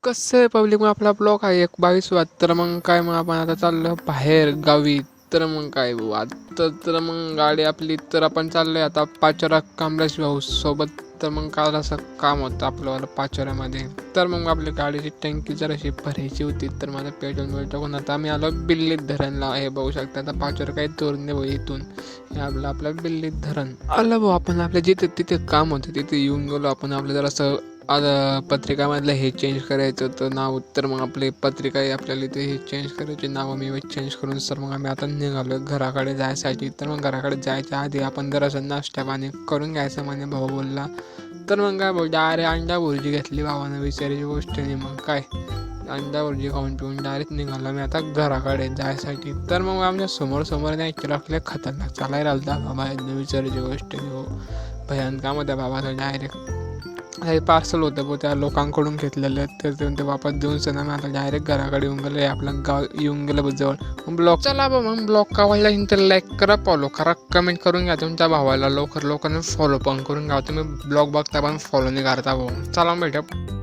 कसं आहे पब्लिक, मग आपला ब्लॉग आहे 22 तर मग काय, मग आपण आता चाललो बाहेर गावी. तर मग काय भाऊ आता, तर मग गाडी आपली, तर आपण चाललोय आता पाचोरा कमलेश भाऊ सोबत. तर मग काल असं काम होतं आपल्याला पाचोऱ्यामध्ये. तर मग आपली गाडीची टँकी जराशी भरायची होती. तर माझं पेट्रोल टाकून आता आम्ही आलो बिल्लीत धरणला. हे बघू शकता, आता पाचोरा काही दूर नाही भाऊ इथून. हे आपलं बिल्लीत धरण आलं भाऊ. आपण आपल्या जिथे तिथे काम होतं तिथे येऊन गेलो आपण. आपलं जरासं आता पत्रिकामधलं हे चेंज करायचं होतं नाव. तर मग आपली पत्रिका आहे आपल्याला इथे हे चेंज करायची नाव मी चेंज करून. सर मग आम्ही आता निघालो घराकडे जायसाठी. तर मग घराकडे जायच्या आधी आपण जरासं नाश्ता पाणी करून घ्यायचं म्हणे भाऊ बोलला. तर मग काय भाऊ डायरेक्ट अंडा भुर्जी घेतली भावानं, विचारायची गोष्ट नाही. मग काय अंडा भुर्जी खाऊन पिऊन डायरेक्ट निघालो मी आता घराकडे जायसाठी. तर मग आमच्या समोर नाही ऐकलं आपल्या खतरनाक चालायला आलता बाबा, विचारायची गोष्ट नाही हो. भयान काम होत्या बाबाचं. डायरेक्ट हे पार्सल होतं बघ त्या लोकांकडून घेतलेलं. तर ते वापस देऊन सण आम्ही आता डायरेक्ट घराकडे येऊन गेलो. आपलं गाव येऊन गेलं बघ जवळ. मग ब्लॉग चला बा, मग ब्लॉग कावायला तर लाईक करा, फॉलो करा, कमेंट करून घ्या तुमच्या भावाला. लोकांनी फॉलो पण करून घ्या. तुम्ही ब्लॉग बघता पण फॉलो नाही करता भाऊ. चला भेटा.